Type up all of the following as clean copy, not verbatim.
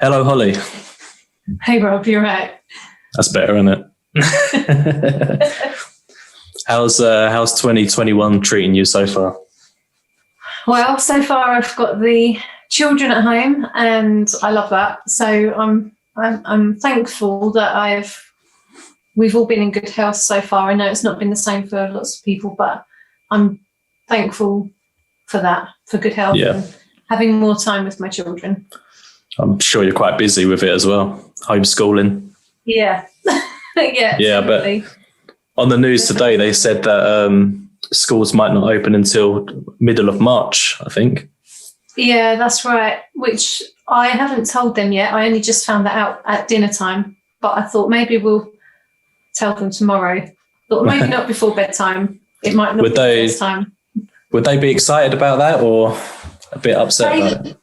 Hello, Holly. Hey, Rob, you're right. That's better, isn't it? How's 2021 treating you so far? Well, so far I've got the children at home, and I love that. So I'm thankful that we've all been in good health so far. I know it's not been the same for lots of people, but I'm thankful for that, for good health and having more time with my children. I'm sure you're quite busy with it as well. Homeschooling. Yeah. Yeah, but on the news today, they said that schools might not open until middle of March, I think. Yeah, that's right, which I haven't told them yet. I only just found that out at dinner time, but I thought maybe we'll tell them tomorrow. Thought maybe not before bedtime. It might not be bedtime. Would they be excited about that or a bit upset about it?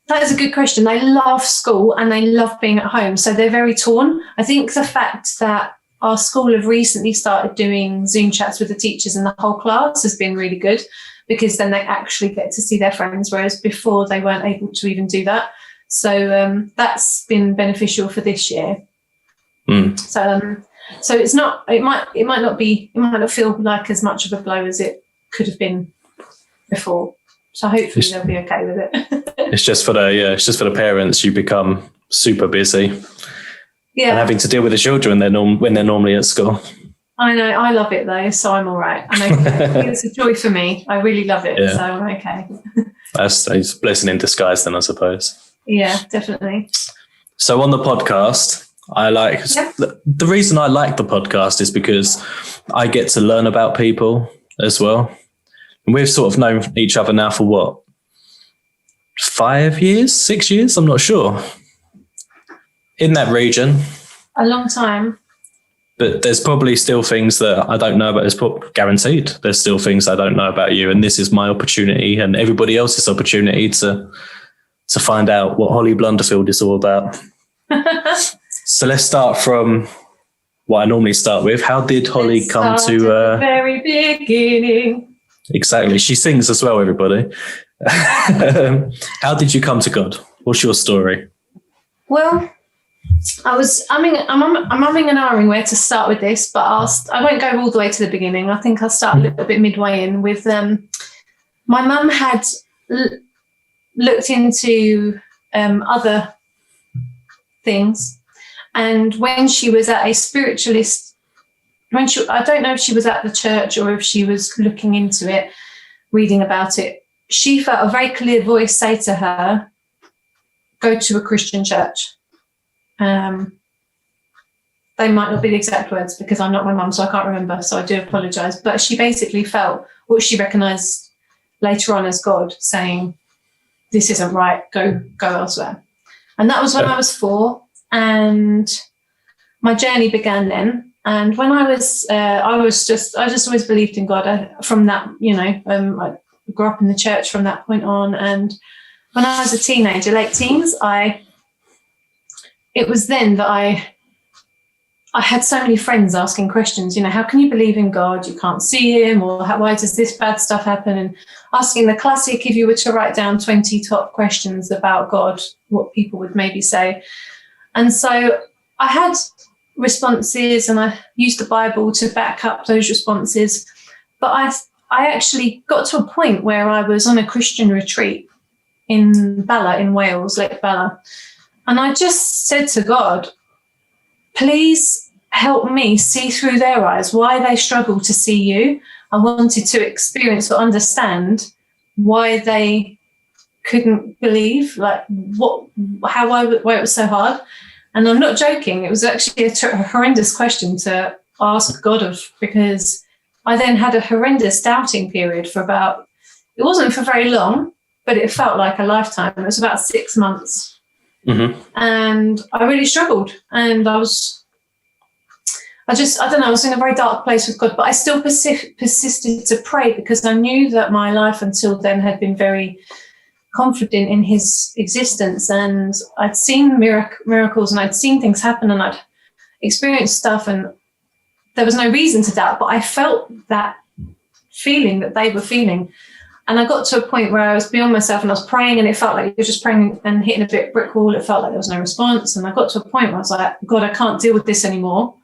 That is a good question. They love school and they love being at home, so they're very torn. I think the fact that our school have recently started doing Zoom chats with the teachers and the whole class has been really good, because then they actually get to see their friends, whereas before they weren't able to even do that. So that's been beneficial for this year. So it's not. It might not feel like as much of a blow as it could have been before. So hopefully they'll be okay with it. It's just for the parents. You become super busy, and having to deal with the children when they're normally at school. I know. I love it though, so I'm all right. It's a joy for me. I really love it, so I'm okay. That's a blessing in disguise, then, I suppose. Yeah, definitely. So on the podcast, the reason I like the podcast is because I get to learn about people as well. And we've sort of known each other now for what? 5 years, 6 years? I'm not sure. In that region. A long time. But there's probably still things that I don't know about. It's guaranteed. There's still things I don't know about you. And this is my opportunity and everybody else's opportunity to find out what Holly Blunderfield is all about. So let's start from what I normally start with. How did Holly come to... the very beginning. Exactly. She sings as well, everybody. How did you come to God? What's your story? Well, I'm umming and ahhing where to start with this, but I won't go all the way to the beginning. I think I'll start a little bit midway in with my mum had looked into other things, and when she was at a spiritualist, I don't know if she was at the church or if she was looking into it, reading about it, she felt a very clear voice say to her, go to a Christian church. They might not be the exact words because I'm not my mum, so I can't remember, so I do apologise. But she basically felt what she recognised later on as God saying, this isn't right, go elsewhere. And that was when I was 4, and my journey began then. And when I just always believed in God from that, I grew up in the church from that point on. And when I was a teenager, late teens, it was then that I had so many friends asking questions, how can you believe in God? You can't see him, or why does this bad stuff happen? And asking the classic, if you were to write down 20 top questions about God, what people would maybe say. And so I had responses, and I used the Bible to back up those responses. But I actually got to a point where I was on a Christian retreat in Bala, in Wales, Lake Bala. And I just said to God, please help me see through their eyes why they struggle to see you. I wanted to experience or understand why they couldn't believe, why it was so hard. And I'm not joking. It was actually a horrendous question to ask God of, because I then had a horrendous doubting period it wasn't for very long, but it felt like a lifetime. It was about 6 months. Mm-hmm. And I really struggled. And I was in a very dark place with God, but I still persisted to pray, because I knew that my life until then had been very confident in his existence, and I'd seen miracles, and I'd seen things happen, and I'd experienced stuff, and there was no reason to doubt, but I felt that feeling that they were feeling. And I got to a point where I was beyond myself and I was praying, and it felt like you were just praying and hitting a brick wall. It felt like there was no response. And I got to a point where I was like, God, I can't deal with this anymore.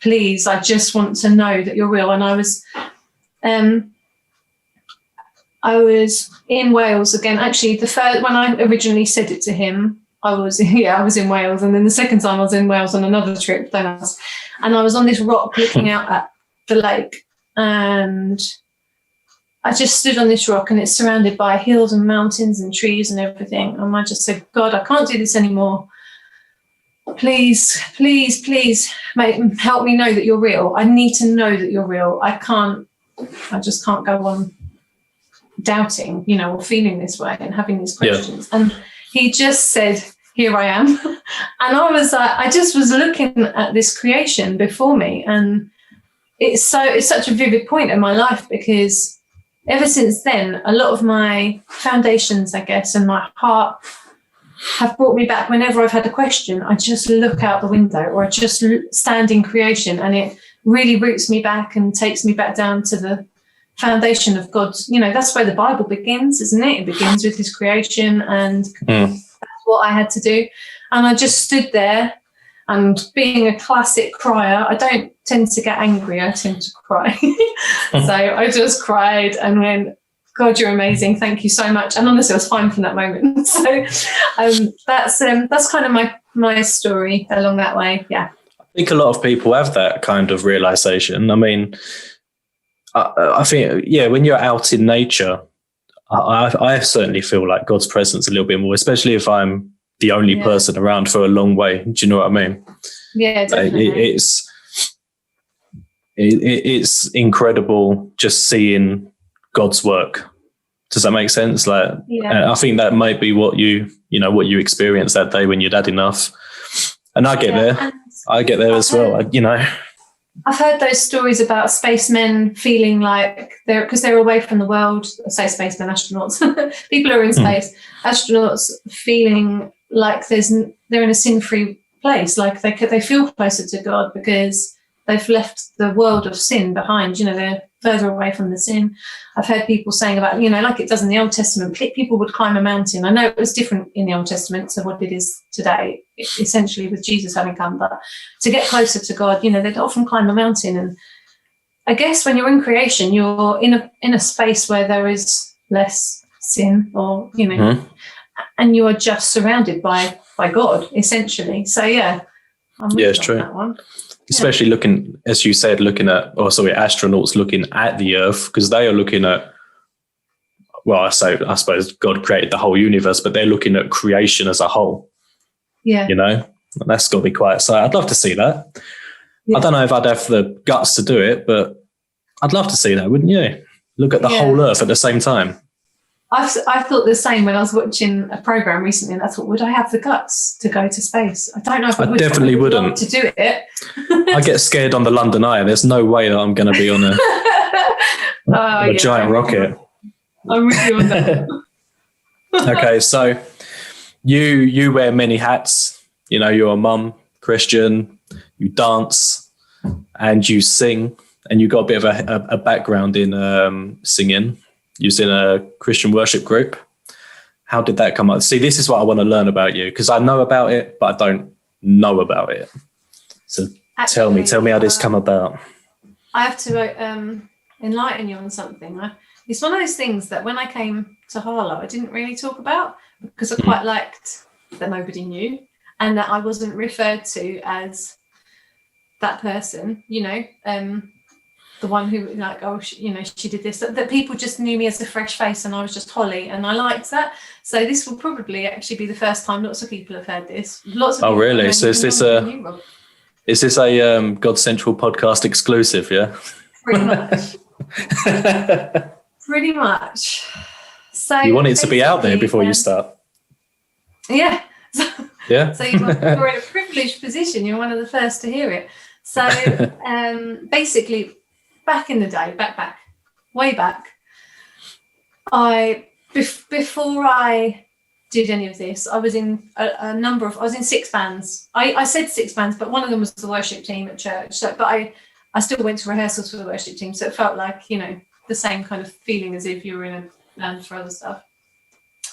Please, I just want to know that you're real. And I was in Wales again. Actually, the first, when I originally said it to him, I was in Wales. And then the second time I was in Wales on another trip, and I was on this rock looking out at the lake. And I just stood on this rock, and it's surrounded by hills and mountains and trees and everything. And I just said, God, I can't do this anymore. Please, please, please help me know that you're real. I need to know that you're real. I just can't go on doubting, or feeling this way and having these questions. Yeah. And he just said, here I am. And I just was looking at this creation before me. And it's such a vivid point in my life, because ever since then, a lot of my foundations, I guess, and my heart have brought me back. Whenever I've had a question, I just look out the window, or I just stand in creation, and it really roots me back and takes me back down to the foundation of God's. That's where the Bible begins, isn't it? It begins with his creation, and that's what I had to do. And I just stood there, and being a classic crier, I don't tend to get angry, I tend to cry. So I just cried and went, God, you're amazing. Thank you so much. And honestly, I was fine from that moment. So that's kind of my story along that way. Yeah. I think a lot of people have that kind of realization. I mean, I think, when you're out in nature, I certainly feel like God's presence a little bit more, especially if I'm the only person around for a long way. Do you know what I mean? Yeah, definitely. It's incredible just seeing God's work. Does that make sense? I think that might be what you experienced that day when you'd had enough. And I get there. I get there as well. I've heard those stories about spacemen feeling like because they're away from the world. I say spacemen, astronauts, people who are in space, astronauts feeling like they're in a sin-free place. Like they feel closer to God because they've left the world of sin behind. They're further away from the sin. I've heard people saying about, like it does in the Old Testament, people would climb a mountain. I know it was different in the Old Testament to what it is today, essentially with Jesus having come, but to get closer to God, they'd often climb a mountain. And I guess when you're in creation, you're in a space where there is less sin, or, and you are just surrounded by God, essentially. So, I'm with it's true. That one. Especially looking, as you said, astronauts looking at the Earth, because they are looking at, I suppose God created the whole universe, but they're looking at creation as a whole. Yeah. That's got to be quite exciting. I'd love to see that. Yeah. I don't know if I'd have the guts to do it, but I'd love to see that, wouldn't you? Look at the whole Earth at the same time. I thought the same when I was watching a program recently, and I thought, would I have the guts to go to space? I don't know if I would. Definitely wouldn't. To do it. I get scared on the London Eye. There's no way that I'm going to be on a giant rocket. I'm with you on that. Okay, so you wear many hats. You're a mum, Christian, you dance, and you sing, and you got a bit of a background in singing. You was in a Christian worship group. How did that come up? See, this is what I want to learn about you, because I know about it, but I don't know about it. So tell me how this come about. I have to enlighten you on something. It's one of those things that when I came to Harlow, I didn't really talk about, because I quite liked that nobody knew and that I wasn't referred to as that person, the one who she did this, that people just knew me as a fresh face and I was just Holly, and I liked that. So this will probably actually be the first time lots of people have heard this. Lots of people. Oh, really? So is this a GodCentral podcast exclusive? Yeah. Pretty much. Pretty much. So you want it to be out there before you start. Yeah. Yeah. So you're in a privileged position. You're one of the first to hear it. So basically, back in the day, way back, before I did any of this, I was in I was in 6 bands. I said 6 bands, but one of them was the worship team at church. But I still went to rehearsals for the worship team, so it felt like the same kind of feeling as if you were in a band for other stuff.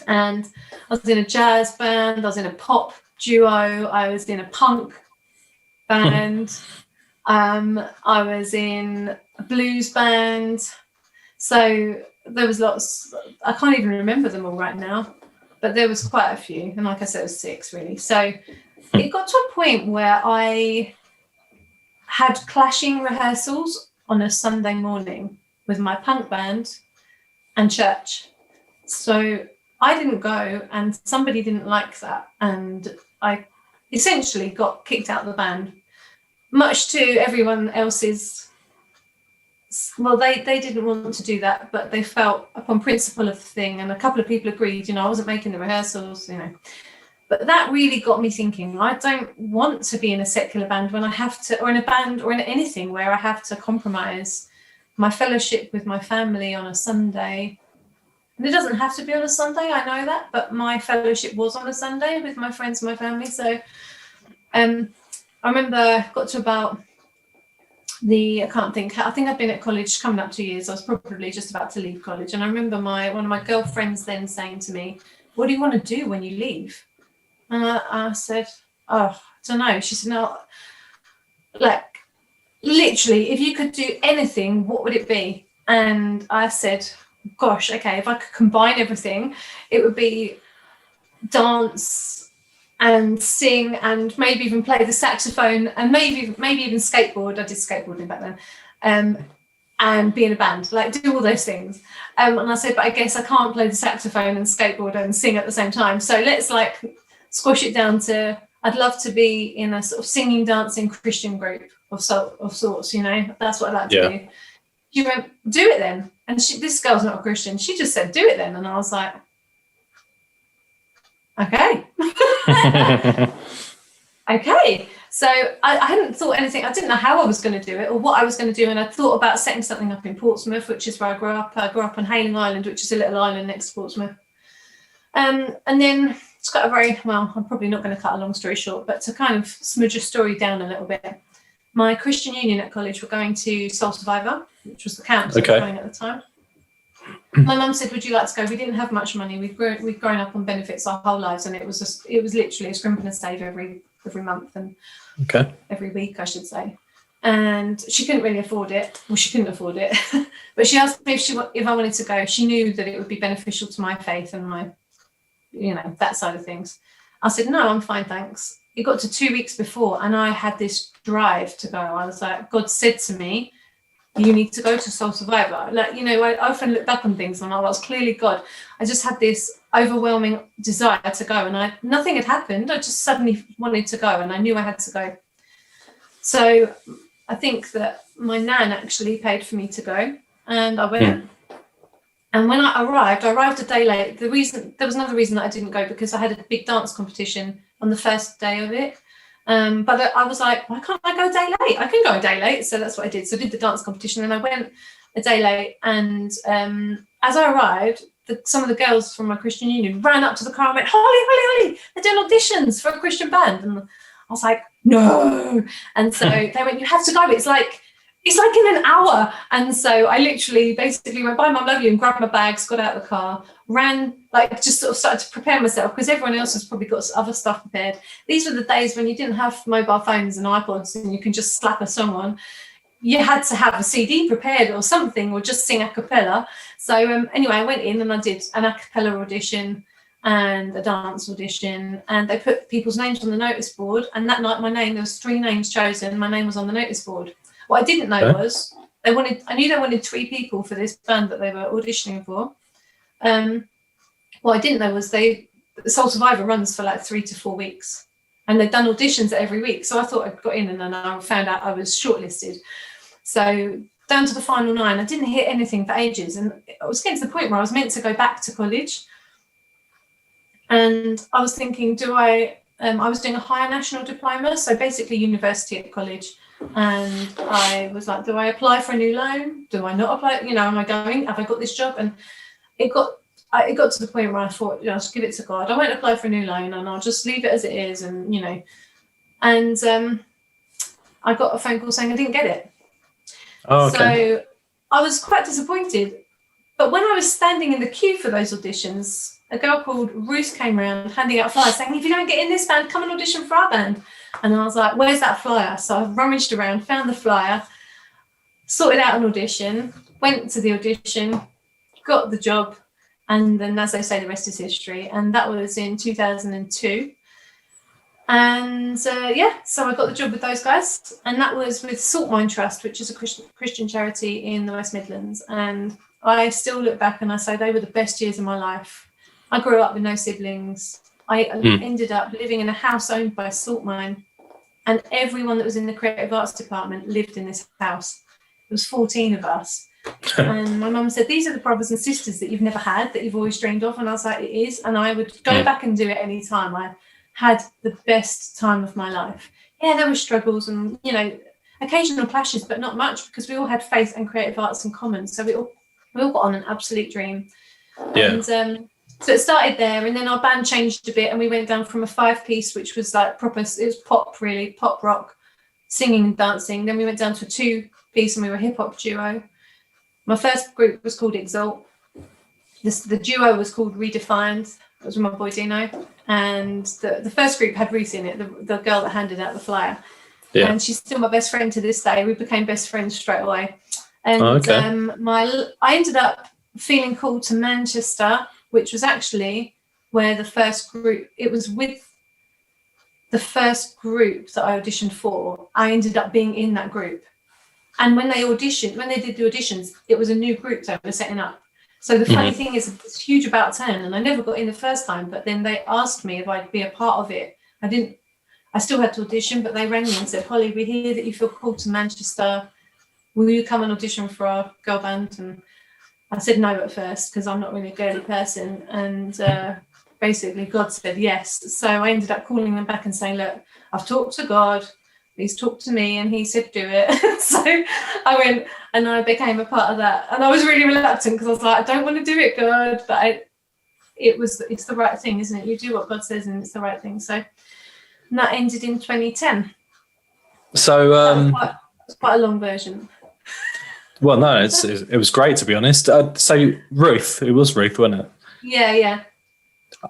And I was in a jazz band, I was in a pop duo, I was in a punk band, I was in a blues band. So there was lots, I can't even remember them all right now, but there was quite a few. And like I said, it was 6 really. So it got to a point where I had clashing rehearsals on a Sunday morning with my punk band and church. So I didn't go, and somebody didn't like that. And I essentially got kicked out of the band, much to everyone else's. Well, they didn't want to do that, but they felt upon principle of the thing. And a couple of people agreed, I wasn't making the rehearsals, But that really got me thinking, I don't want to be in a secular band when I have to, or in a band or in anything where I have to compromise my fellowship with my family on a Sunday. And it doesn't have to be on a Sunday, I know that, but my fellowship was on a Sunday with my friends and my family. So I remember I got to about I think I'd been at college coming up 2 years. I was probably just about to leave college. And I remember one of my girlfriends then saying to me, what do you want to do when you leave? And I said, I don't know. She said, no, like literally, if you could do anything, what would it be? And I said, gosh, okay, if I could combine everything, it would be dance and sing and maybe even play the saxophone and maybe even skateboard. I did skateboarding back then. And be in a band, like do all those things. And I said, but I guess I can't play the saxophone and skateboard and sing at the same time. So let's squash it down to, I'd love to be in a sort of singing, dancing Christian group of sorts, that's what I'd like to do. She went, do it then. And this girl's not a Christian. She just said, do it then. And I was like, okay. Okay. So I hadn't thought anything. I didn't know how I was going to do it or what I was going to do. And I thought about setting something up in Portsmouth, which is where I grew up. I grew up on Hayling Island, which is a little island next to Portsmouth. And then it's got I'm probably not going to cut a long story short, but to kind of smudge a story down a little bit. My Christian union at college were going to Soul Survivor, which was the camp that was going at the time. My mum said, would you like to go? We didn't have much money. We'd grown up on benefits our whole lives, and it was literally a scrimp and a save every month and every week, I should say. And she couldn't really afford it. Well, she couldn't afford it, but she asked me if I wanted to go. She knew that it would be beneficial to my faith and my, that side of things. I said, no, I'm fine, thanks. It got to 2 weeks before, and I had this drive to go. I was like, God said to me, you need to go to Soul Survivor. I often look back on things and I was clearly God. I just had this overwhelming desire to go, and nothing had happened. I just suddenly wanted to go, and I knew I had to go. So I think that my nan actually paid for me to go, and I went. And when I arrived a day late. There was another reason that I didn't go, because I had a big dance competition on the first day of it. But I was like, why can't I go a day late? I can go a day late. So that's what I did. So I did the dance competition, and I went a day late. And as I arrived, some of the girls from my Christian union ran up to the car and went, Holly, they're doing auditions for a Christian band. And I was like, no. And so they went, you have to go. It's like in an hour. And so I literally basically went, bye, Mum, love you, and grabbed my bags, got out of the car, ran, just sort of started to prepare myself, because everyone else has probably got other stuff prepared. These were the days when you didn't have mobile phones and iPods and you can just slap a song on. You had to have a CD prepared or something, or just sing a cappella. So anyway, I went in and I did an a cappella audition and a dance audition, and they put people's names on the notice board. And that night, there was 3 names chosen. My name was on the notice board. What I didn't know was I knew they wanted 3 people for this band that they were auditioning for. What I didn't know was Soul Survivor runs for 3 to 4 weeks, and they'd done auditions every week. So I thought I'd got in, and then I found out I was shortlisted. So down to the final 9, I didn't hear anything for ages, and I was getting to the point where I was meant to go back to college. And I was thinking, I was doing a higher national diploma, so basically university at college. And I was like, do I apply for a new loan? Do I not apply? Am I going? Have I got this job? And it got to the point where I thought, I'll just give it to God. I won't apply for a new loan, and I'll just leave it as it is. And, and I got a phone call saying I didn't get it. Oh, okay. So I was quite disappointed. But when I was standing in the queue for those auditions, a girl called Ruth came around handing out flyers saying, if you don't get in this band, come and audition for our band. And I was like, where's that flyer? So I rummaged around, found the flyer, sorted out an audition, went to the audition, got the job. And then, as they say, the rest is history. And that was in 2002. And so I got the job with those guys. And that was with Salt Mine Trust, which is a Christian charity in the West Midlands. And I still look back and I say they were the best years of my life. I grew up with no siblings. I ended up living in a house owned by Salt Mine, and everyone that was in the creative arts department lived in this house. There was 14 of us. And my mum said, these are the brothers and sisters that you've never had, that you've always dreamed of. And I was like, it is. And I would go back and do it any time. I had the best time of my life. Yeah, there were struggles and, occasional clashes, but not much, because we all had faith and creative arts in common. So we all got on an absolute dream. Yeah. And so it started there, and then our band changed a bit, and we went down from a 5-piece, which was like proper, it was pop, really, pop rock, singing and dancing. Then we went down to a 2-piece, and we were a hip-hop duo. My first group was called Exalt. The duo was called Redefined. That was with my boy Dino. And the first group had Reese in it, the girl that handed out the flyer. Yeah. And she's still my best friend to this day. We became best friends straight away. And I ended up feeling called to Manchester, which was actually where the first group, it was with the first group that I auditioned for. I ended up being in that group. And when they did the auditions, it was a new group that they were setting up. So the funny thing is, it's a huge about turn, and I never got in the first time, but then they asked me if I'd be a part of it. I still had to audition, but they rang me and said, Holly, we hear that you feel called to Manchester. Will you come and audition for our girl band? And I said no at first, because I'm not really a girly person. And basically God said yes. So I ended up calling them back and saying, look, I've talked to God. He's talked to me and he said, do it. So I went and I became a part of that. And I was really reluctant, because I was like, I don't want to do it, God. But it's the right thing, isn't it? You do what God says and it's the right thing. So that ended in 2010. So it's quite a long version. Well, no, it was great, to be honest. So Ruth, it was Ruth, wasn't it? Yeah.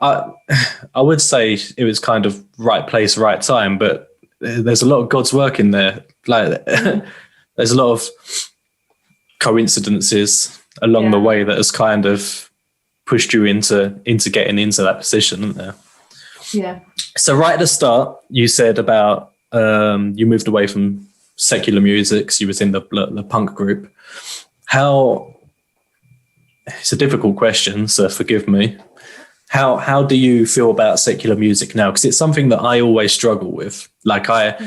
I would say it was kind of right place, right time, but there's a lot of God's work in there. Like there's a lot of coincidences along the way that has kind of pushed you into getting into that position, isn't there? Yeah. So right at the start, you said about you moved away from secular music. So you was in the punk group. It's a difficult question, so forgive me. How do you feel about secular music now? Because it's something that I always struggle with. Like I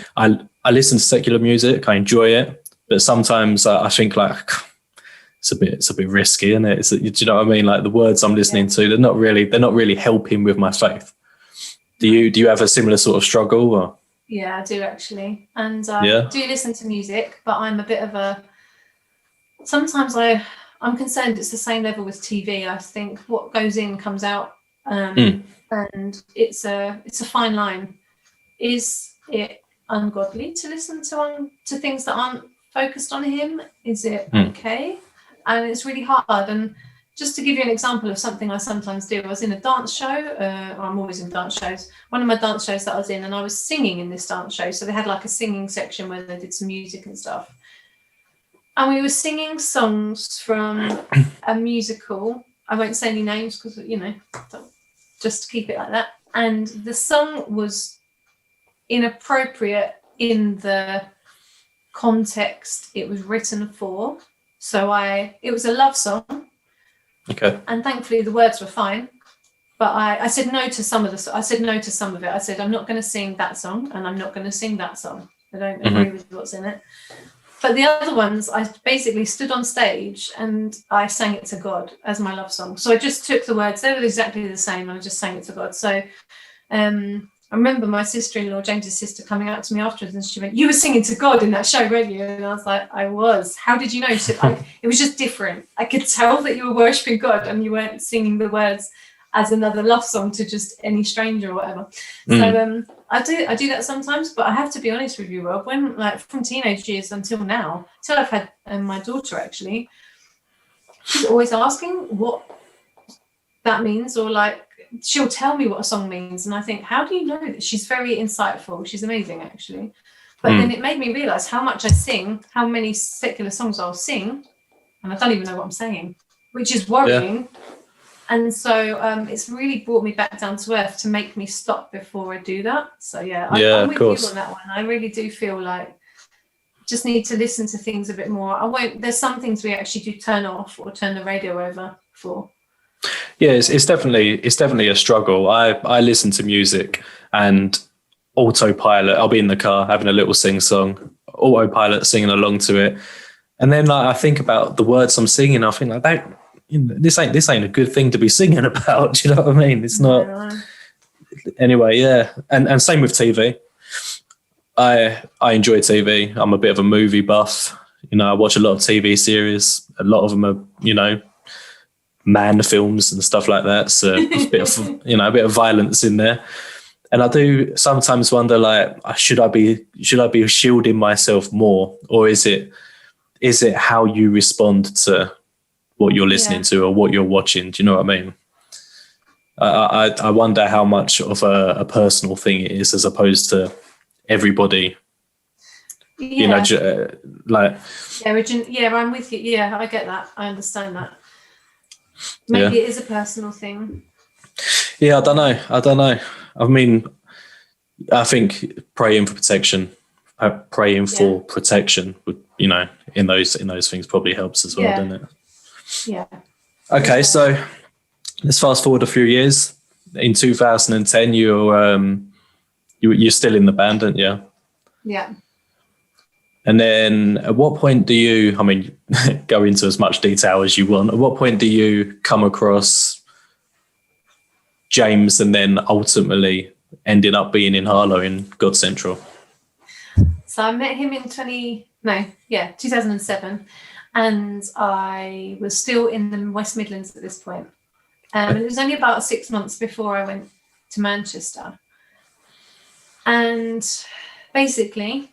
listen to secular music, I enjoy it, but sometimes I think like it's a bit risky, isn't it? Do you know what I mean? Like the words I'm listening to, they're not really helping with my faith. Do you have a similar sort of struggle? Or? Yeah, I do actually, and I do listen to music, but I'm a bit of a. Sometimes I'm concerned it's the same level with TV. I think what goes in comes out. And it's a fine line. Is it ungodly to listen to things that aren't focused on him? Is it okay? And it's really hard. And just to give you an example of something I sometimes do, I was in a dance show. I'm always in dance shows. One of my dance shows that I was in, and I was singing in this dance show. So they had like a singing section where they did some music and stuff. And we were singing songs from a musical. I won't say any names because, just to keep it like that. And the song was inappropriate in the context it was written for. So it was a love song. Okay. And thankfully the words were fine. But I said no to some of it. I said, I'm not going to sing that song, and I'm not going to sing that song. I don't agree with what's in it. But the other ones, I basically stood on stage and I sang it to God as my love song. So I just took the words, they were exactly the same, and I just sang it to God. So I remember my sister-in-law, James's sister, coming out to me afterwards, and she went, you were singing to God in that show, weren't you? And I was like, I was. How did you know? She said, it was just different. I could tell that you were worshipping God and you weren't singing the words as another love song to just any stranger or whatever. So I do that sometimes, but I have to be honest with you, Rob, when like from teenage years until now, till I've had my daughter actually, she's always asking what that means, or like she'll tell me what a song means, and I think, how do you know that? She's very insightful. She's amazing actually. But then it made me realise how much I sing, how many secular songs I'll sing, and I don't even know what I'm saying, which is worrying. Yeah. And so it's really brought me back down to earth to make me stop before I do that. So I'm with you on that one. I really do feel like just need to listen to things a bit more. There's some things we actually do turn off or turn the radio over for. Yeah, it's definitely a struggle. I listen to music and autopilot. I'll be in the car having a little sing song, autopilot singing along to it, and then like, I think about the words I'm singing. I think like this ain't a good thing to be singing about. Do you know what I mean? It's not. No. Anyway, yeah, and same with TV. I enjoy TV. I'm a bit of a movie buff. I watch a lot of TV series. A lot of them are man films and stuff like that. So there's a bit of a bit of violence in there. And I do sometimes wonder, like, should I be shielding myself more, or is it how you respond to what you're listening to or what you're watching? Do you know what I mean? I wonder how much of a personal thing it is as opposed to everybody. Yeah. I'm with you. Yeah, I get that. I understand that. Maybe it is a personal thing. Yeah, I don't know. I mean, I think praying for protection would, in those things probably helps as well, doesn't it? Yeah. Okay, so let's fast forward a few years. In 2010, you're still in the band, aren't you? Yeah. And then at what point do you, go into as much detail as you want, at what point do you come across James and then ultimately ended up being in Harlow in GodCentral? So I met him in 2007, and I was still in the West Midlands at this point. And it was only about 6 months before I went to Manchester. And basically,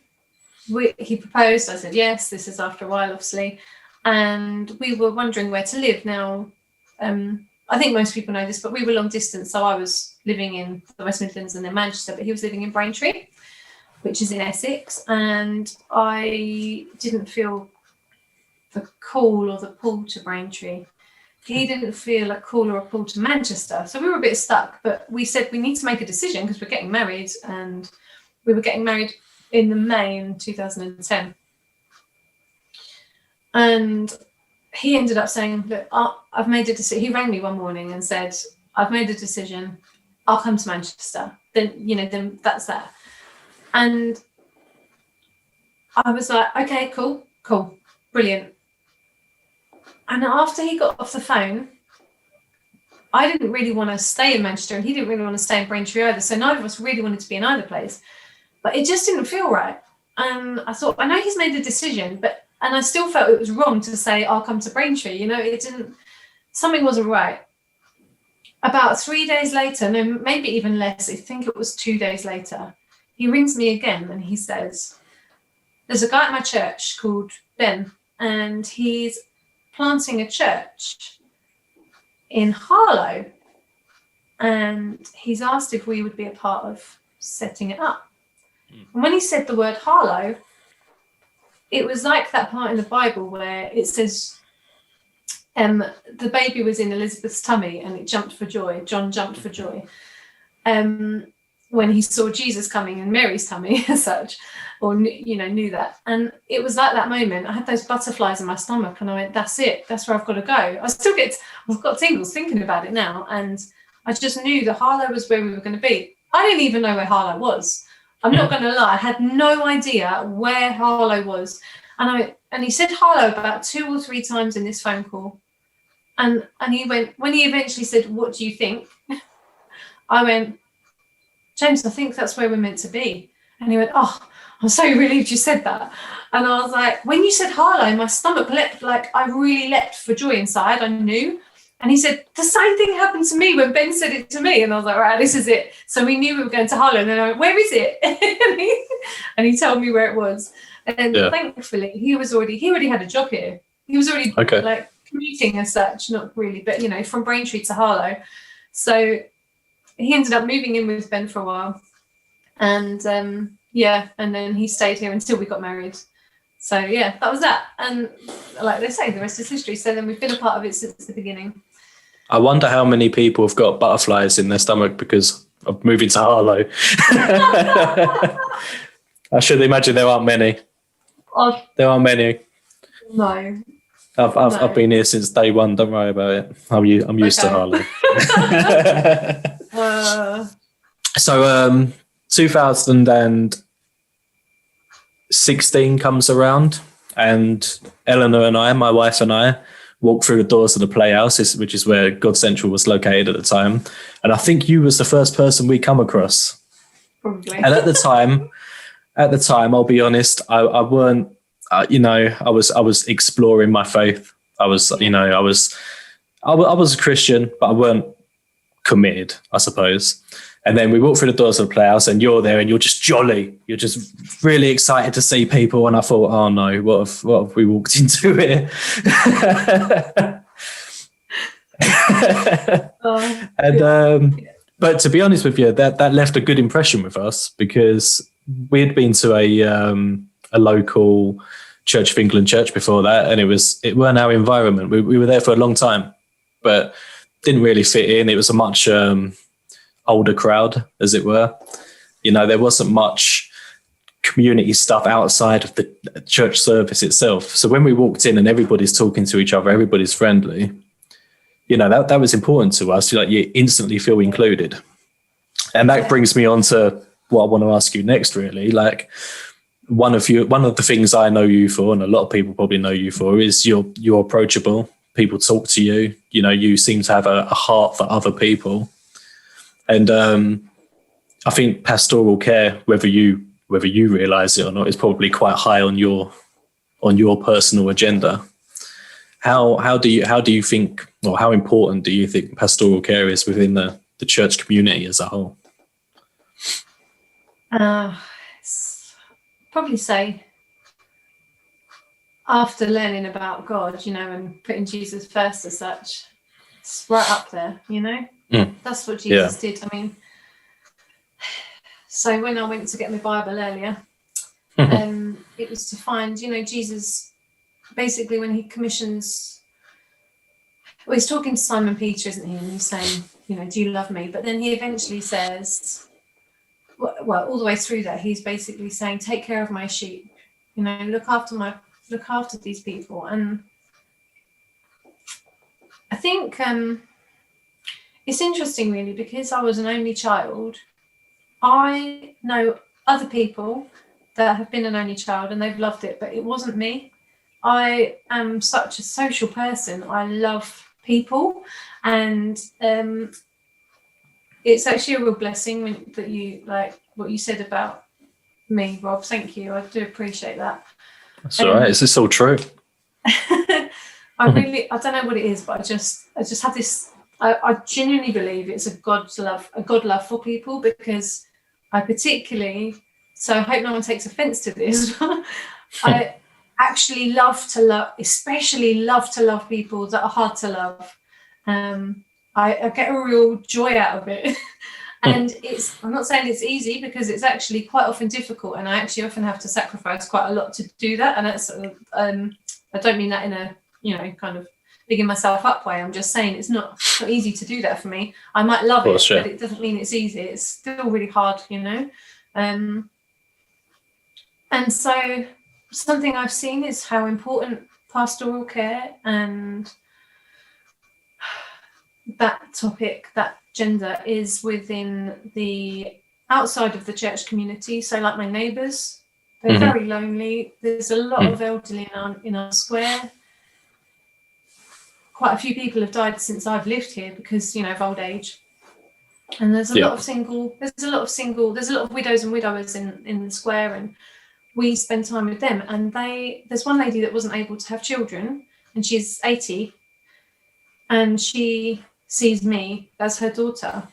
he proposed. I said yes. This is after a while, obviously. And we were wondering where to live. Now, I think most people know this, but we were long distance. So I was living in the West Midlands and then Manchester, but he was living in Braintree, which is in Essex. And I didn't feel the call or the pull to Braintree. He didn't feel a call or a pull to Manchester. So we were a bit stuck, but we said we need to make a decision because we're getting married, and we were getting married in the May in 2010. And he ended up saying, look, I've made a decision. He rang me one morning and said, I've made a decision. I'll come to Manchester. Then that's that. And I was like, okay, cool, brilliant. And after he got off the phone, I didn't really want to stay in Manchester, and he didn't really want to stay in Braintree either. So neither of us really wanted to be in either place. But it just didn't feel right. And I thought, I know he's made a decision, and I still felt it was wrong to say, I'll come to Braintree. Something wasn't right. About 3 days later, no, maybe even less, I think it was 2 days later, he rings me again and he says, there's a guy at my church called Ben, and he's planting a church in Harlow, and he's asked if we would be a part of setting it up. And when he said the word Harlow, it was like that part in the Bible where it says the baby was in Elizabeth's tummy and it jumped for joy. John jumped for joy when he saw Jesus coming in Mary's tummy as such, or knew that. And it was like that moment. I had those butterflies in my stomach, and I went, "That's it. That's where I've got to go." I've got tingles thinking about it now, and I just knew that Harlow was where we were going to be. I didn't even know where Harlow was. I'm not going to lie. I had no idea where Harlow was, and he said Harlow about 2 or 3 times in this phone call, and he went, when he eventually said, "What do you think?" I went, "James, I think that's where we're meant to be." And he went, "Oh, I'm so relieved you said that." And I was like, when you said Harlow, my stomach leapt, like I really leapt for joy inside. I knew. And he said, the same thing happened to me when Ben said it to me. And I was like, right, this is it. So we knew we were going to Harlow. And then I went, where is it? and he told me where it was. And thankfully, he already had a job here. He was already like commuting as such, not really, but, you know, from Braintree to Harlow. So he ended up moving in with Ben for a while. And and then he stayed here until we got married. So yeah, that was that. And like they say, the rest is history. So then we've been a part of it since the beginning. I wonder how many people have got butterflies in their stomach because of moving to Harlow. I should imagine there aren't many. There aren't many. No. I've been here since day one. Don't worry about it. I'm used to Harlow. So 2016 comes around, and Eleanor and I, my wife and I, walked through the doors of the Playhouse, which is where GodCentral was located at the time. And I think you was the first person we come across. Probably. And at the time, I'll be honest, I weren't. I was exploring my faith. I was a Christian, but I weren't committed, I suppose. And then we walked through the doors of the Playhouse, and you're there, and you're just jolly. You're just really excited to see people. And I thought, oh no, what have we walked into here? But to be honest with you, that left a good impression with us, because we had been to a local Church of England church before that, and it weren't our environment. We were there for a long time, but didn't really fit in. It was a much older crowd, as it were. You know, there wasn't much community stuff outside of the church service itself. So when we walked in and everybody's talking to each other, everybody's friendly, you know, that was important to us. Like, you instantly feel included. And that brings me on to what I want to ask you next, really. Like, one of the things I know you for, and a lot of people probably know you for, is you're approachable. People talk to you. You know, you seem to have a heart for other people. And I think pastoral care, whether you realise it or not, is probably quite high on your personal agenda. How do you think, or how important do you think pastoral care is within the church community as a whole? Probably say, after learning about God, you know, and putting Jesus first as such, it's right up there, you know. That's what Jesus did. I mean, so when I went to get my Bible earlier, it was to find, you know, Jesus, basically when he commissions, well, he's talking to Simon Peter, isn't he? And he's saying, you know, do you love me? But then he eventually says, well, all the way through that, he's basically saying, take care of my sheep, you know, look after these people. And I think it's interesting, really, because I was an only child. I know other people that have been an only child and they've loved it, but it wasn't me. I am such a social person. I love people, and it's actually a real blessing that you, like what you said about me, Rob. Thank you. I do appreciate that. That's all right. Is this all true? I don't know what it is, but I just have this. I genuinely believe it's a God love for people, because I particularly, so I hope no one takes offense to this, I actually especially love to love people that are hard to love. I get a real joy out of it. And I'm not saying it's easy, because it's actually quite often difficult, and I actually often have to sacrifice quite a lot to do that. And that's I don't mean that in a, you know, kind of bigging myself up way. I'm just saying it's not easy to do that for me. I might love it, but it doesn't mean it's easy. It's still really hard, you know. And so something I've seen is how important pastoral care and that topic, that gender, is within the outside of the church community. So like my neighbours, they're very lonely. There's a lot of elderly in our square. Quite a few people have died since I've lived here because, you know, of old age. And there's a lot of widows and widowers in the square, and we spend time with them. And there's one lady that wasn't able to have children, and she's 80. and she sees me as her daughter,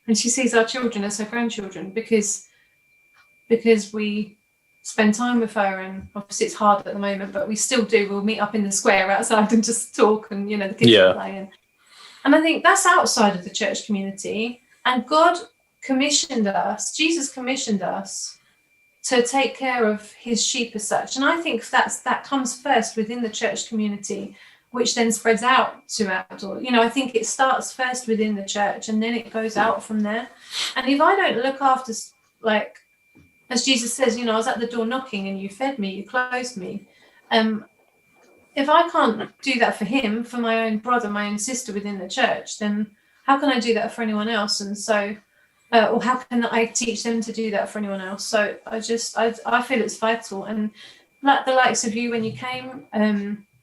and she sees our children as her grandchildren, because we spend time with her. And obviously it's hard at the moment, but we still do. We'll meet up in the square outside and just talk, and the kids will play. And I think that's outside of the church community. And God commissioned us, Jesus commissioned us to take care of his sheep as such. And I think that comes first within the church community, which then spreads out to outdoor. I think it starts first within the church, and then it goes out from there. And if I don't look after, like, as Jesus says, I was at the door knocking and you fed me, you clothed me. If I can't do that for him, for my own brother, my own sister within the church, then how can I do that for anyone else? And so, or how can I teach them to do that for anyone else? So I feel it's vital. And like the likes of you, when you came,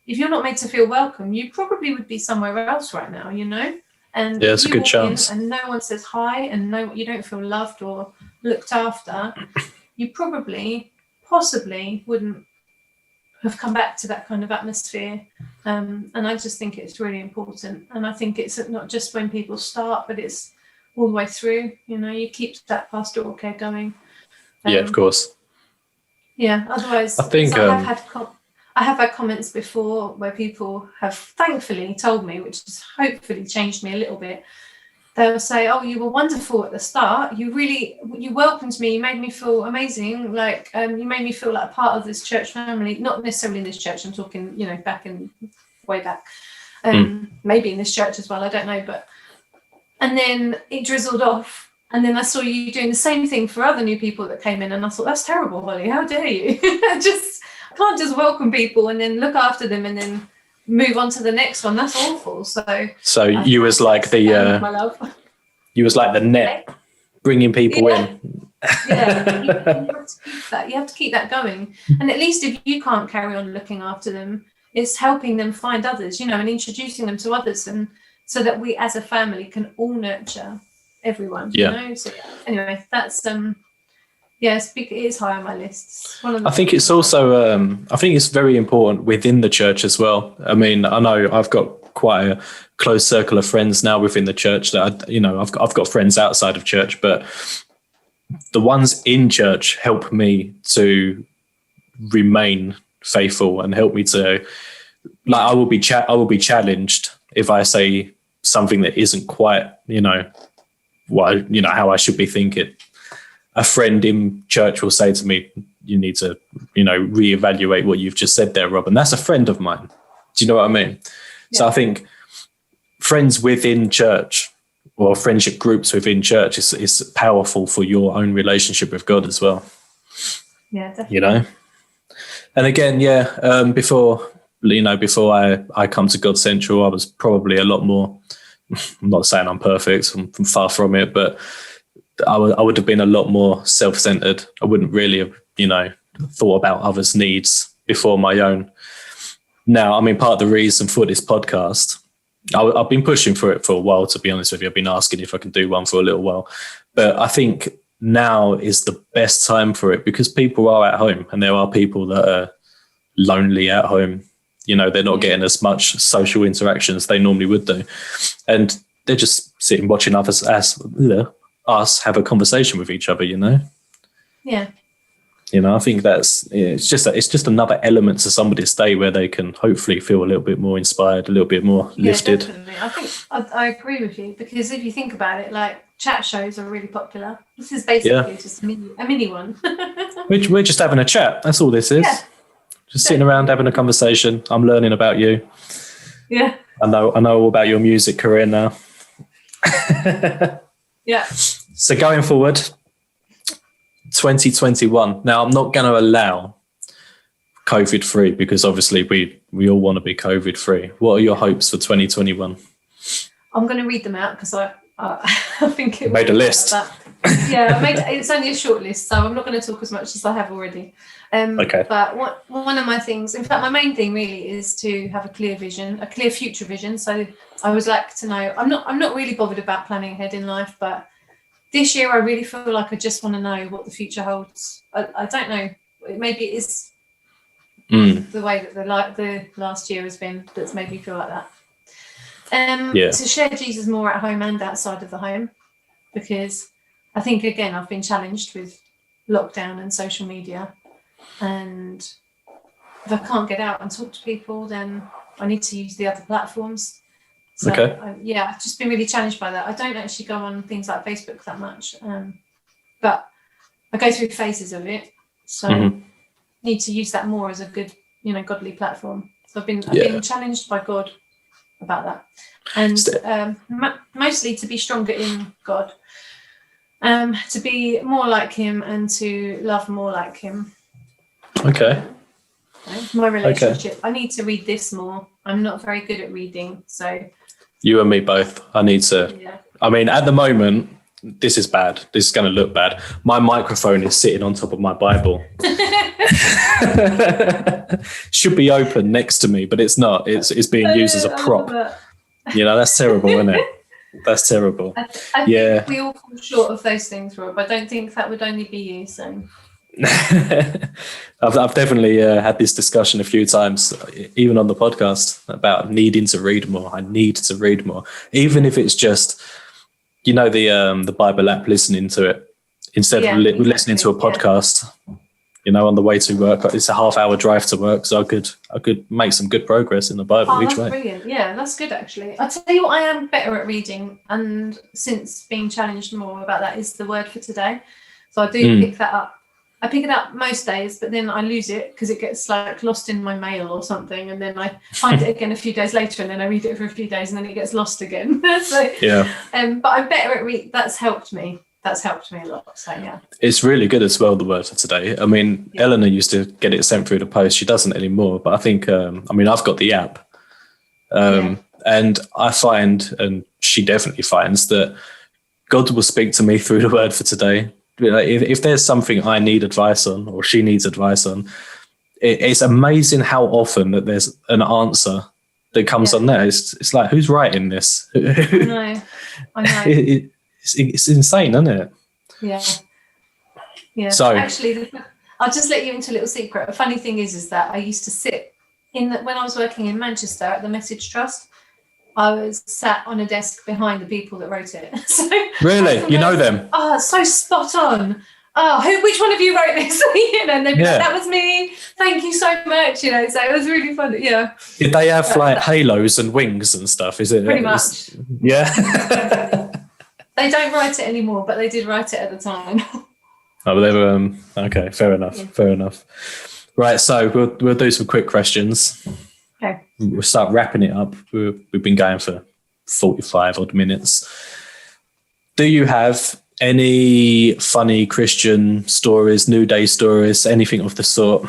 if you're not made to feel welcome, you probably would be somewhere else right now, And it's a good chance. And no one says hi, and you don't feel loved or looked after, you possibly wouldn't have come back to that kind of atmosphere. And I just think it's really important. And I think it's not just when people start, but it's all the way through. You keep that pastoral care going. Yeah, of course. Yeah, otherwise, I think I have had comments before where people have thankfully told me, which has hopefully changed me a little bit. They'll say, "Oh, you were wonderful at the start. You welcomed me. You made me feel amazing. Like, you made me feel like a part of this church family. Not necessarily in this church. I'm talking, way back. Maybe in this church as well. I don't know. And then it drizzled off. And then I saw you doing the same thing for other new people that came in. And I thought, that's terrible, Holly. How dare you? I can't just welcome people and then look after them and then move on to the next one. That's awful. So you was like you was like the net, bringing people in. Yeah, you have to keep that going. And at least if you can't carry on looking after them, it's helping them find others, and introducing them to others, and so that we as a family can all nurture everyone. So anyway, that's it is high on my list. I think it's also I think it's very important within the church as well. I mean, I know I've got quite a close circle of friends now within the church that I've got friends outside of church, but the ones in church help me to remain faithful and help me to, like, I will be challenged if I say something that isn't quite how I should be thinking. A friend in church will say to me, "You need to reevaluate what you've just said there, Rob," and that's a friend of mine. Do you know what I mean? Yeah. So I think friends within church or friendship groups within church is powerful for your own relationship with God as well. Yeah, definitely. And again, before I come to GodCentral, I was probably a lot more, I'm not saying I'm perfect, I'm far from it, but I would have been a lot more self-centered. I wouldn't really have, thought about others' needs before my own. Now, I mean, part of the reason for this podcast, I've been pushing for it for a while, to be honest with you. I've been asking if I can do one for a little while. But I think now is the best time for it because people are at home and there are people that are lonely at home. They're not getting as much social interaction as they normally would do. And they're just sitting watching others us have a conversation with each other, Yeah. I think it's just another element to somebody's day where they can hopefully feel a little bit more inspired, a little bit more lifted. Definitely. I think I agree with you because if you think about it, like chat shows are really popular. This is basically just a mini one. We're just having a chat. That's all this is. Yeah. Just sitting around having a conversation. I'm learning about you. Yeah. I know all about your music career now. Yeah. So going forward, 2021. Now, I'm not going to allow COVID-free because obviously we all want to be COVID-free. What are your hopes for 2021? I'm going to read them out because I think it made a list. Yeah, it's only a short list, so I'm not going to talk as much as I have already. Okay. But one of my things, in fact, my main thing really is to have a clear vision, a clear future vision. So I would like to know. I'm not really bothered about planning ahead in life, but this year I really feel like I just want to know what the future holds. I don't know. Maybe it is the way that the last year has been that's made me feel like that. To share Jesus more at home and outside of the home, because I think, again, I've been challenged with lockdown and social media, and if I can't get out and talk to people, then I need to use the other platforms. So I've just been really challenged by that. I don't actually go on things like Facebook that much, but I go through phases of it. So need to use that more as a good, godly platform. So I've been challenged by God about that, and mostly to be stronger in God, to be more like Him and to love more like Him. Okay. My relationship. I need to read this more. I'm not very good at reading, so. You and me both. I need to. Yeah. I mean, at the moment, this is bad. This is going to look bad. My microphone is sitting on top of my Bible. Should be open next to me, but it's not. It's being used as a prop. That's terrible, isn't it? That's terrible. I think we all fall short of those things, Rob. I don't think that would only be you, so. I've definitely had this discussion a few times, even on the podcast, about needing to read more. I need to read more, even if it's just, the Bible app, listening to it instead of listening to a podcast. On the way to work. It's a half-hour drive to work, so I could make some good progress in the Bible each way. Brilliant. Yeah, that's good actually. I'll tell you what I am better at reading, and since being challenged more about that, is the word for today. So I do pick that up. I pick it up most days, but then I lose it because it gets lost in my mail or something, and then I find it again a few days later, and then I read it for a few days, and then it gets lost again. But I'm better at read. That's helped me a lot. So it's really good as well, the word for today. I mean, Eleanor used to get it sent through the post. She doesn't anymore, but I think I've got the app, and I find, and she definitely finds, that God will speak to me through the word for today. If there's something I need advice on, or she needs advice on, it's amazing how often that there's an answer that comes on there. It's like, who's writing this? I know. It's insane, isn't it? Yeah. So actually, I'll just let you into a little secret. A funny thing is that I used to sit when I was working in Manchester at the Message Trust. I was sat on a desk behind the people that wrote it. So really? You know them? Oh, so spot on. Oh, which one of you wrote this? And they'd be like, that was me. Thank you so much. So it was really fun. Yeah. Did they have halos and wings and stuff? Is it pretty much? Yeah. They don't write it anymore, but they did write it at the time. Oh, they were okay. Fair enough. Yeah. Fair enough. Right. So we'll do some quick questions. Okay. We'll start wrapping it up. We've been going for 45 odd minutes. Do you have any funny Christian stories, New Day stories, anything of the sort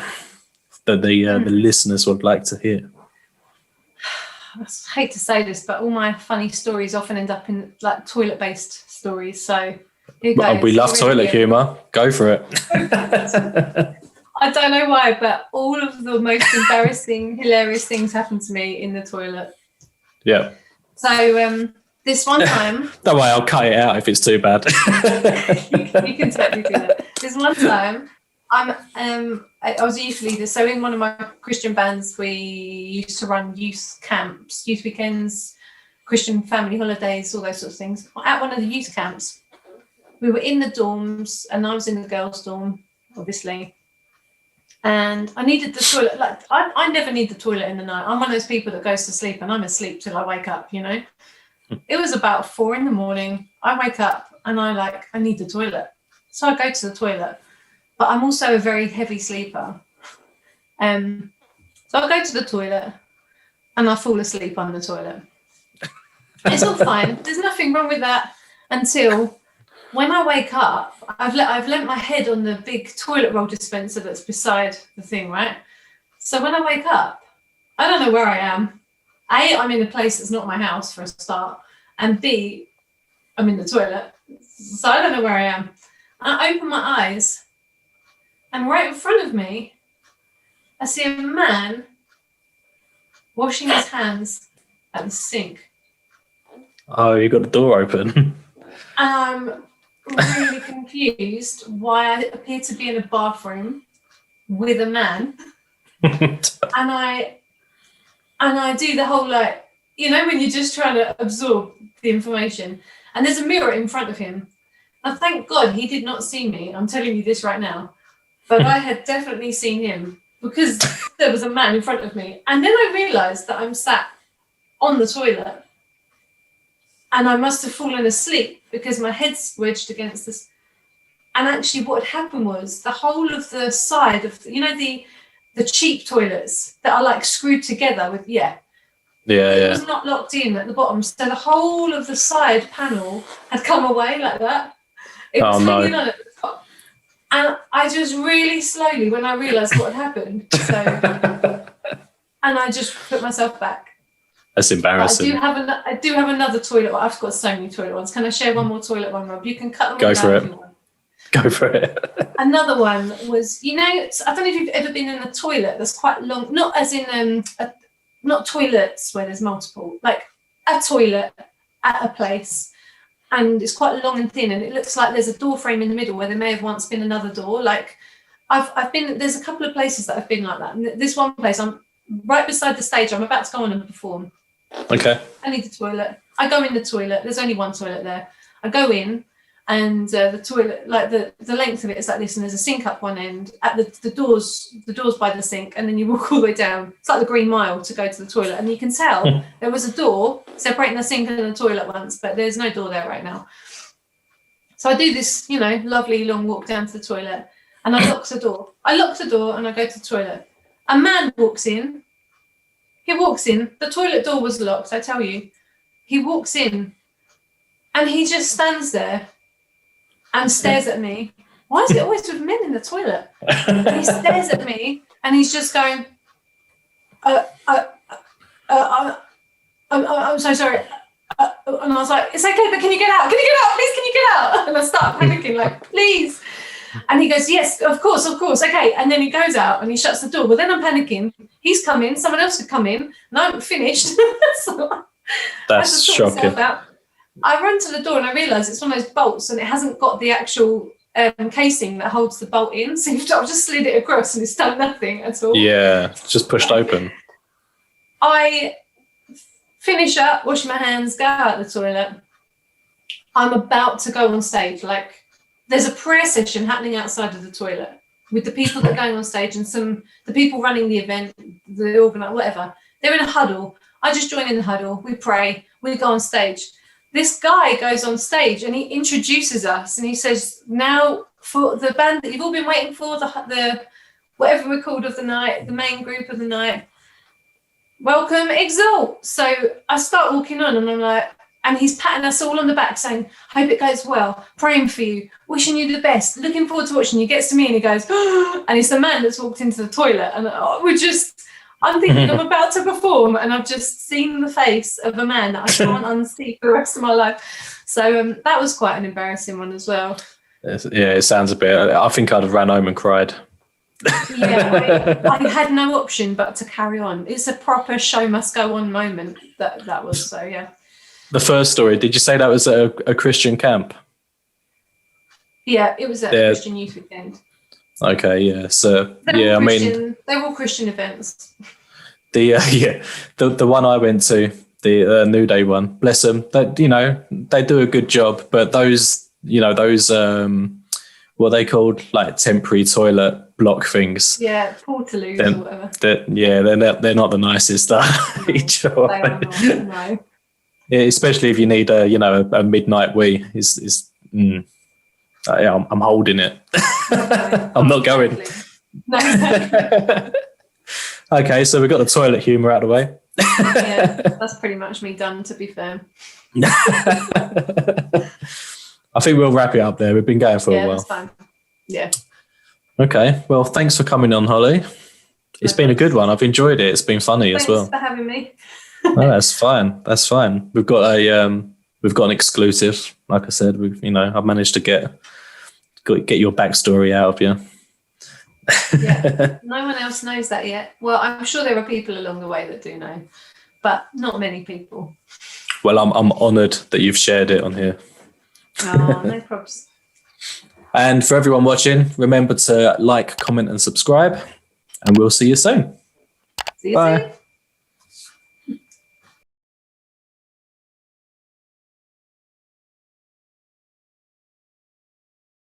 that the listeners would like to hear? I hate to say this, but all my funny stories often end up in toilet-based stories. So we love toilet humour. Go for it. I don't know why, but all of the most embarrassing, hilarious things happen to me in the toilet. Yeah. So this one time... Don't worry, I'll cut it out if it's too bad. you can totally do that. This one time, I was a youth leader. So in one of my Christian bands, we used to run youth camps, youth weekends, Christian family holidays, all those sorts of things. At one of the youth camps, we were in the dorms, and I was in the girls' dorm, obviously. And I needed the toilet. I never need the toilet in the night. I'm one of those people that goes to sleep, and I'm asleep till I wake up. It was about 4 a.m. I wake up and I need the toilet. So I go to the toilet, but I'm also a very heavy sleeper. So I go to the toilet and I fall asleep on the toilet. It's all fine. There's nothing wrong with that until when I wake up, I've lent my head on the big toilet roll dispenser that's beside the thing, right? So when I wake up, I don't know where I am. A, I'm in a place that's not my house for a start. And B, I'm in the toilet. So I don't know where I am. I open my eyes, and right in front of me, I see a man washing his hands at the sink. Oh, you got the door open. And I'm really confused why I appear to be in a bathroom with a man. and I do the whole you know, when you're just trying to absorb the information, and there's a mirror in front of him. And thank God he did not see me. I'm telling you this right now. But I had definitely seen him because there was a man in front of me. And then I realised that I'm sat on the toilet and I must have fallen asleep because my head's wedged against this. And actually what had happened was the whole of the side of, you know, the cheap toilets that are like screwed together with, it was not locked in at the bottom. So the whole of the side panel had come away like that. It was hanging on at the top. And I just really slowly, when I realised what had happened, and I just put myself back. That's embarrassing. I do have another toilet. I've got so many toilet ones. Can I share one more toilet one, Rob? You can cut them Go for if it. you want. Go for it. Another one was, you know, I don't know if you've ever been in a toilet that's quite long, not as in not toilets where there's multiple, like a toilet at a place, and it's quite long and thin, and it looks like there's a door frame in the middle where there may have once been another door. Like I've been, there's a couple of places that I've been like that, and this one place, I'm right beside the stage. I'm about to go on and perform. Okay. I need the toilet. I go in the toilet. There's only one toilet there. I go in, and the toilet, like the length of it is like this, and there's a sink up one end. At the doors by the sink, and then you walk all the way down. It's like the Green Mile to go to the toilet, and you can tell there was a door separating the sink and the toilet once, but there's no door there right now. So I do this, you know, lovely long walk down to the toilet, and I lock the door. And I go to the toilet. A man walks in. He walks in. The toilet door was locked, I tell you. He walks in, and he just stands there and stares at me. Why is it always with men in the toilet? And he stares at me, and he's just going, I'm so sorry. And I was like, it's okay, but can you get out? Can you get out? Please, can you get out? And I start panicking, like, please. And he goes, yes, of course, okay. And then he goes out and he shuts the door. Well, then I'm panicking. He's come in, someone else had come in, and I haven't finished. So that's shocking. I run to the door and I realise it's one of those bolts, and it hasn't got the actual casing that holds the bolt in. So I've just slid it across and it's done nothing at all. Yeah, it's just pushed open. I finish up, wash my hands, go out the toilet. I'm about to go on stage, like, there's a prayer session happening outside of the toilet with the people that are going on stage and the people running the event, the organizer, whatever. They're in a huddle. I just join in the huddle. We pray. We go on stage. This guy goes on stage and he introduces us and he says, now for the band that you've all been waiting for, the whatever we're called of the night, the main group of the night, welcome, Exalt. So I start walking on and I'm like, and he's patting us all on the back saying, hope it goes well, praying for you, wishing you the best, looking forward to watching you. Gets to me and he goes, oh, and it's the man that's walked into the toilet. And I'm thinking I'm about to perform and I've just seen the face of a man that I can't unsee for the rest of my life. So that was quite an embarrassing one as well. Yeah, it sounds a bit, I think I'd have ran home and cried. Yeah, I had no option but to carry on. It's a proper show must go on moment that was, so yeah. The first story, did you say that was a Christian camp? Yeah, it was at a Christian youth weekend. Okay, yeah. So yeah, I mean, they're all Christian events. The one I went to, the New Day one, bless them. That, you know, they do a good job, but those what are they called, like temporary toilet block things. Yeah, portaloos or whatever. They're not the nicest. They are not, no. Yeah, especially if you need a midnight wee. I'm holding it. No, I'm not going. No. Okay, so we've got the toilet humour out of the way. Yeah, that's pretty much me done, to be fair. I think we'll wrap it up there. We've been going for a while. Yeah, that's fine. Yeah. Okay, well, thanks for coming on, Holly. It's been a good one. I've enjoyed it. It's been funny as well. Thanks for having me. No, that's fine. That's fine. We've got an exclusive. Like I said, I've managed to get your backstory out of you. Yeah, no one else knows that yet. Well, I'm sure there are people along the way that do know, but not many people. Well, I'm honoured that you've shared it on here. Oh, no problems. And for everyone watching, remember to like, comment, and subscribe, and we'll see you soon. See you soon.